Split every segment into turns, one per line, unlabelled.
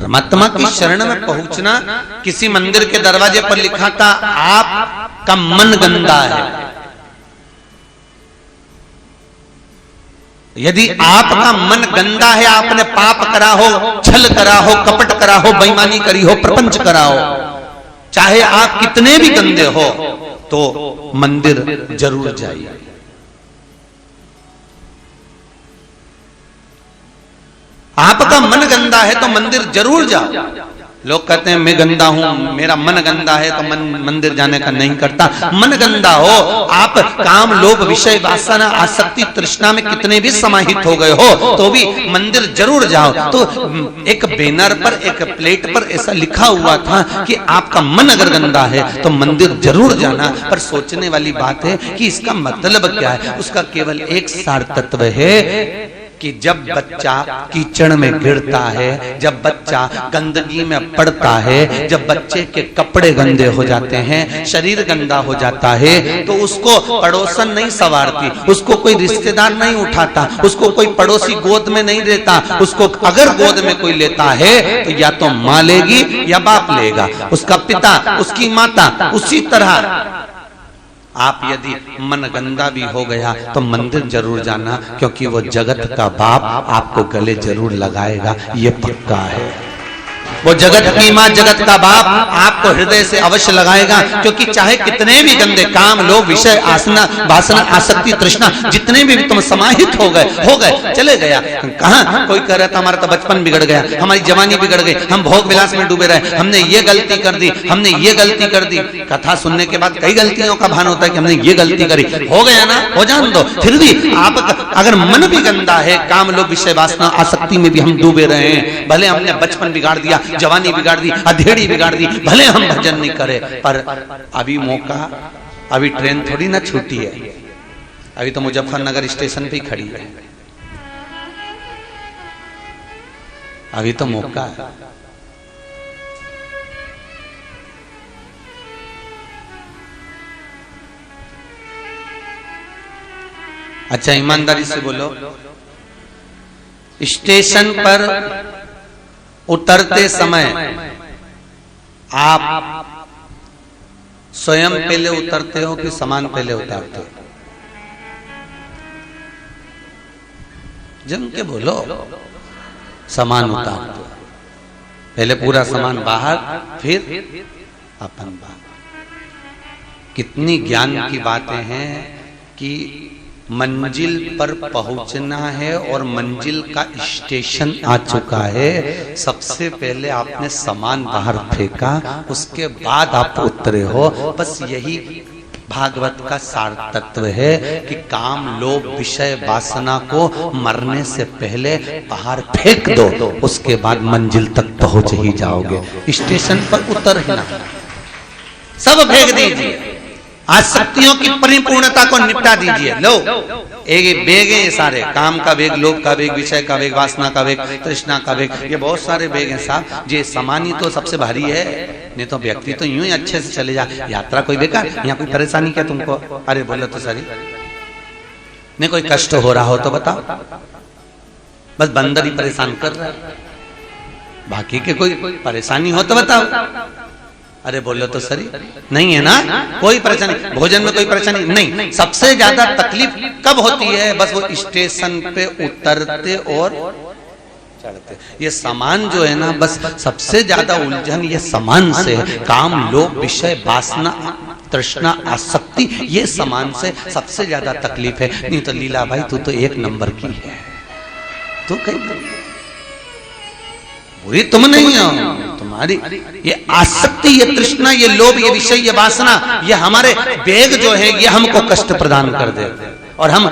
परमात्मा की शरण में पहुंचना। किसी मंदिर के दरवाजे पर लिखा था आपका मन गंदा है। यदि आपका मन गंदा है, आपने पाप करा हो, छल करा हो, कपट करा हो, बेईमानी करी हो, प्रपंच करा हो, चाहे आप कितने भी गंदे हो, तो मंदिर जरूर जाइए। आपका मन गंदा है तो मंदिर जरूर जाओ। लोग कहते हैं मैं गंदा हूं, मेरा मन गंदा है तो मंदिर जाने का नहीं करता। मन गंदा हो, आप काम, लोभ, विषय, वासना, आसक्ति, तृष्णा में कितने भी समाहित हो गए हो तो भी मंदिर जरूर जाओ। तो एक बैनर पर, एक प्लेट पर ऐसा लिखा हुआ था कि आपका मन अगर गंदा है तो मंदिर जरूर जाना। पर सोचने वाली बात है कि इसका मतलब क्या है। उसका केवल एक सार तत्व है कि जब बच्चा कीचड़ में गिरता है, जब बच्चा गंदगी में पड़ता है, जब बच्चे के कपड़े गंदे हो जाते हैं, शरीर गंदा हो जाता है, तो उसको पड़ोसन नहीं संवारती, उसको कोई रिश्तेदार नहीं उठाता, उसको कोई पड़ोसी गोद में नहीं लेता। उसको अगर गोद में कोई लेता है तो या तो माँ लेगी या बाप लेगा, उसका पिता, उसकी माता। उसी तरह आप यदि मन गंदा भी हो गया तो मंदिर जरूर जाना, क्योंकि वो जगत का बाप आपको गले जरूर लगाएगा, ये पक्का है। वो जगत की मां, जगत का बाप आपको हृदय से अवश्य लगाएगा। क्योंकि चाहे कितने भी गंदे काम, लोभ, विषय, आसना, वासना, आसक्ति, तृष्णा, जितने भी तुम समाहित हो गए, चले गया। कहां कोई कह रहा था हमारा तो बचपन बिगड़ गया, हमारी जवानी बिगड़ गई, हम भोग विलास में डूबे रहे, हमने ये गलती कर दी, हमने ये गलती कर दी। कथा सुनने के बाद कई गलतियों का भान होता है कि हमने ये गलती करी। हो गया ना, हो जान दो। फिर भी आप अगर मन भी गंदा है, काम, लोभ, विषय, वासना, आसक्ति में भी हम डूबे रहे हैं, भले हमने बचपन बिगाड़ दिया, जवानी बिगाड़ दी, अधेड़ी बिगाड़ दी, भले हम भजन नहीं करे, पर अभी मौका, अभी ट्रेन थोड़ी ना छूटी है, अभी तो मुजफ्फरनगर स्टेशन पे ही खड़ी है, अभी तो मौका है। अच्छा ईमानदारी से बोलो, स्टेशन पर उतरते समय आप स्वयं पहले उतरते हो कि सामान पहले उतारते हो? जम के बोलो। सामान उतारते हो, पहले पूरा सामान बाहर, फिर अपन बाहर। कितनी ज्ञान की बातें हैं कि मंजिल पर पहुंचना है और मंजिल का स्टेशन आ चुका है, सबसे पहले आपने सामान बाहर फेंका, उसके बाद आप उतरे हो। बस यही भागवत का सार तत्व है कि काम, लोभ, विषय, वासना को मरने से पहले बाहर फेंक दो, उसके बाद मंजिल तक पहुंच ही जाओगे। स्टेशन पर उतर ही ना, सब फेंक दीजिए, आसक्तियों की परिपूर्णता को निपटा दीजिए। लो, एक बेग है, ये सारे काम का बेग, लोभ का बेग, विषय का बेग, वासना का बेग, तृष्णा का बेग, ये बहुत सारे बेग हैं साहब। ये सामान ही तो सबसे भारी है, नहीं तो व्यक्ति तो यूं ही अच्छे से चले जा। यात्रा कोई बेकार, यहाँ कोई परेशानी क्या तुमको? अरे बोलो तो सही, नहीं कोई कष्ट हो रहा हो तो बताओ, बस बंदर ही परेशान कर रहा है, बाकी के कोई परेशानी हो तो बताओ। अरे बोलो तो सही, नहीं है ना कोई परेशानी, भोजन में कोई परेशानी नहीं। सबसे ज्यादा तकलीफ कब होती है? बस वो स्टेशन पे उतरते और चढ़ते। ये सामान जो है ना, बस सबसे ज्यादा उलझन ये सामान से है। काम, लोभ, विषय, वासना, तृष्णा, आसक्ति, ये सामान से सबसे ज्यादा तकलीफ है। नहीं तो लीला भाई तू तो एक नंबर की है, तू कहीं बुरी तुम नहीं हो, तुम्हारी ये आसक्ति, ये तृष्णा, ये लोभ, ये विषय, ये वासना, ये हमारे बेग जो है ये हमको कष्ट प्रदान कर देते हैं। और हम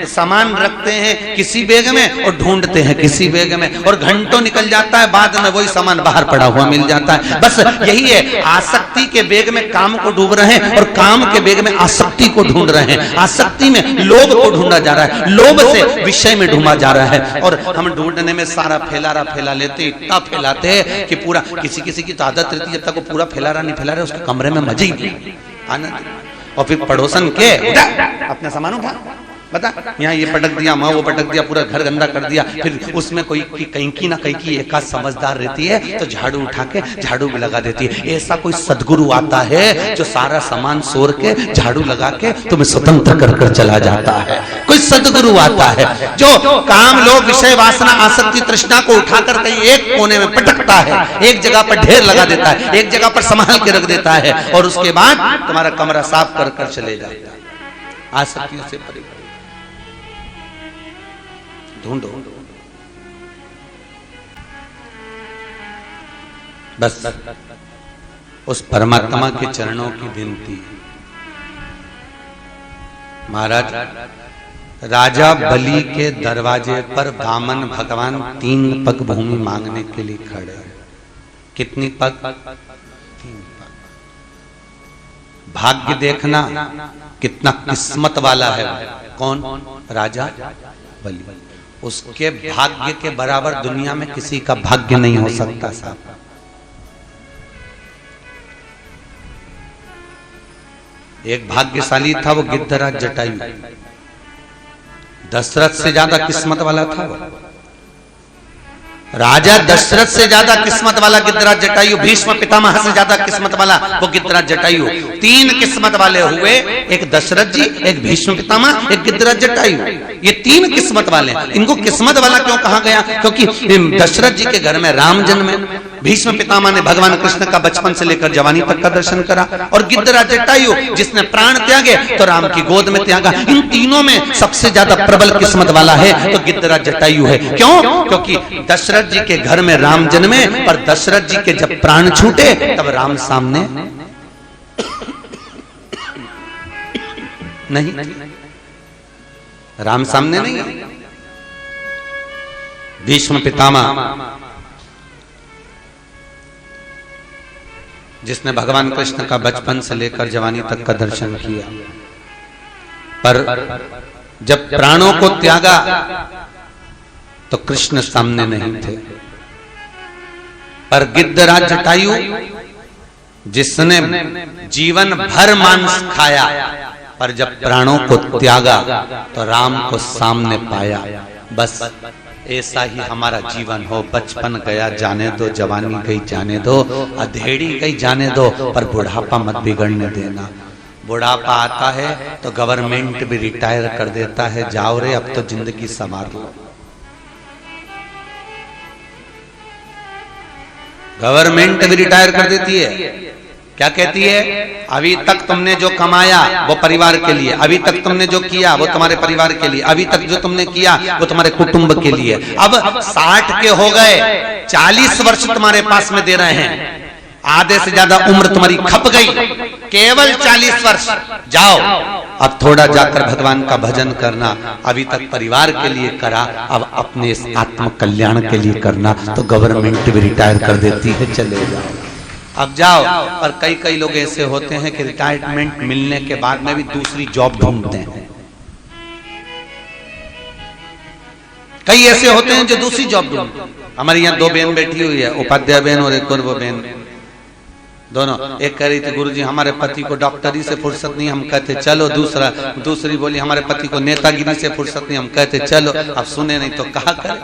सामान रखते हैं किसी बेग में और ढूंढते हैं किसी बेग में, और घंटों निकल जाता है, बाद में वही सामान बाहर पड़ा हुआ मिल जाता है। बस यही है, आसक्ति के बेग में काम को ढूंढ रहे हैं और काम के बेग में आसक्ति को ढूंढ रहे हैं। आसक्ति में लोभ को ढूंढा जा रहा है, लोभ से विषय में ढूंढा जा रहा है। और हम ढूंढने में सारा फैला लेते, इतना फैलाते हैं कि पूरा, किसी की तो आदत रहती है जब तक वो पूरा फैला रहा नहीं फैला रहा, उसके कमरे में मजे ही आनंद। और फिर पड़ोसन के अपना सामान उठा, पता, यहाँ ये पटक दिया, वहाँ वो पटक दिया, पूरा घर गंदा कर दिया। फिर उसमें कोई कहीं की ना कहीं की एक आध समझदार रहती है तो झाड़ू उठा के झाड़ू भी लगा देती है। ऐसा कोई सदगुरु आता है जो सारा सामान सोर के झाड़ू लगा के तुम्हें स्वतंत्र कर कर चला जाता है। कोई सदगुरु आता है जो काम, लोभ, विषय, वासना, आसक्ति, तृष्णा को उठाकर कहीं एक कोने में पटकता है, एक जगह पर ढेर लगा देता है, एक जगह पर संभाल के रख देता है और उसके बाद तुम्हारा कमरा साफ कर कर चले जाता है। आसक्तियों से परे ढूंढो, बस उस परमात्मा के चरणों की विनती। महाराज, राजा बलि के दरवाजे पर वामन भगवान 3 पग भूमि मांगने के लिए खड़े हैं। कितनी पग? 3 पग। भाग्य देखना कितना किस्मत वाला है। कौन? राजा बलि। उसके भाग्य के बराबर दुनिया में किसी का भाग्य नहीं हो सकता साहब। एक भाग्यशाली था वो गिद्धराज जटायु। दशरथ से ज्यादा किस्मत वाला था वो। राजा दशरथ से ज्यादा किस्मत वाला गिद्धराज जटायु। भीष्म पितामह से ज्यादा किस्मत वाला वो गिद्धराज जटायु। 3 किस्मत वाले हुए, एक दशरथ जी, एक भीष्म पितामह, एक गिद्धराज जटायु। ये 3 किस्मत वाले। इनको किस्मत वाला क्यों कहा गया? क्योंकि दशरथ जी के घर में राम जन्मे, भीष्म पितामह ने भगवान कृष्ण का बचपन से लेकर जवानी तक का दर्शन करा, और गिद्धराज जटायु जिसने प्राण त्यागे तो राम की गोद में त्यागा। इन तीनों में सबसे ज्यादा प्रबल किस्मत वाला है तो गिद्धराज जटायु है। क्यों? क्योंकि दशरथ जी के घर में राम जन्मे, पर दशरथ जी के जब प्राण छूटे तब राम सामने नहीं, राम सामने नहीं। भीष्म पितामह जिसने भगवान कृष्ण का बचपन से लेकर जवानी तक का दर्शन किया, पर जब प्राणों को त्यागा तो कृष्ण सामने नहीं थे। पर गिद्धराज जटायु जिसने जीवन भर मांस खाया, पर जब प्राणों को त्यागा तो राम को सामने पाया। बस ऐसा ही हमारा जीवन हो। बचपन गया जाने दो, जवानी गई जाने दो, अधेड़ी गई जाने दो, पर बुढ़ापा मत बिगड़ने देना। बुढ़ापा आता है तो गवर्नमेंट भी रिटायर कर देता है, जाओ रे अब तो जिंदगी संवार लो। गवर्नमेंट भी रिटायर कर देती है। क्या कहती है? अभी तक तुमने जो कमाया वो परिवार के लिए, अभी तक तुमने जो किया वो तुम्हारे परिवार के लिए, अभी तक जो तुमने किया वो तुम्हारे कुटुंब के लिए। अब 60 के हो गए, 40 वर्ष तुम्हारे पास में दे रहे हैं, आधे से ज्यादा उम्र तुम्हारी खप गई, केवल 40 वर्ष। जाओ अब थोड़ा जाकर भगवान का भजन करना। अभी तक परिवार के लिए करा, अब अपने इस आत्म कल्याण के लिए करना। तो गवर्नमेंट भी रिटायर कर देती है, चले जाओ अब जाओ। पर कई लोग ऐसे होते हैं कि रिटायरमेंट मिलने के बाद में भी दूसरी जॉब ढूंढते हैं। कई ऐसे होते हैं जो दूसरी जॉब ढूंढते हैं। हमारी यहाँ 2 बहन बैठी हुई है, उपाध्याय बहन और एक और वो बहन, दोनों। एक कह रही थी गुरुजी हमारे पति को डॉक्टरी से फुर्सत नहीं, हम कहते चलो। दूसरी बोली हमारे पति को नेतागिरी से फुर्सत नहीं, हम कहते चलो। अब सुने नहीं तो कहा करे।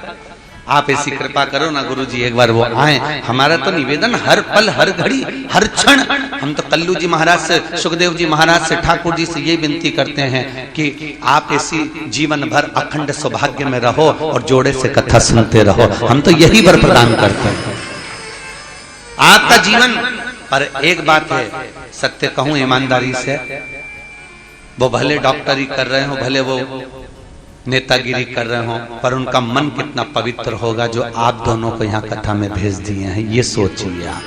आप ऐसी कृपा करो ना गुरुजी, एक बार वो आए। हमारा तो निवेदन हर पल, हर घड़ी, हर क्षण, हम तो कल्लू जी महाराज से, सुखदेव जी महाराज से, ठाकुर जी से ये विनती करते हैं कि आप ऐसी जीवन भर अखंड सौभाग्य में रहो और जोड़े से कथा सुनते रहो। हम तो यही वर प्रदान करते हैं आपका जीवन। पर एक बात है, सत्य कहूं ईमानदारी से, वो भले डॉक्टरी कर रहे हो, भले वो नेतागिरी कर रहे हो, पर उनका मन कितना पवित्र होगा जो आप दोनों को यहाँ कथा में भेज दिए हैं। ये सोचिए आप,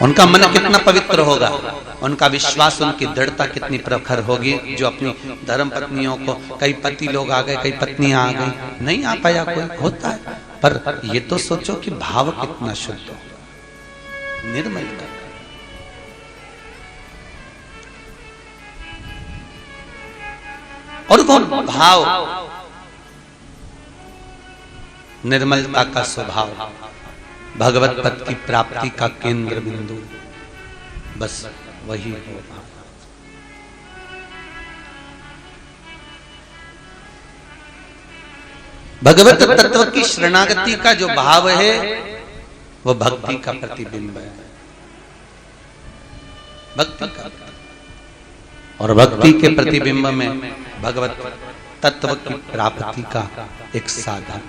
उनका मन कितना पवित्र होगा, उनका विश्वास, उनकी दृढ़ता कितनी प्रखर होगी, जो अपनी धर्म पत्नियों को, कई पति लोग आ गए, कई पत्नियां आ गई, नहीं आ पाया कोई, होता है। पर ये तो सोचो कि भाव कितना शुद्ध हो, निर्मल कर। और वो भाव, निर्मलता का स्वभाव, भगवत पद की प्राप्ति का केंद्र बिंदु, बस वही होगा। भगवत तत्व की शरणागति का जो भाव है वो भक्ति का प्रतिबिंब है, भक्ति का, और भक्ति के प्रतिबिंब में भगवत तत्व की प्राप्ति का एक साधन।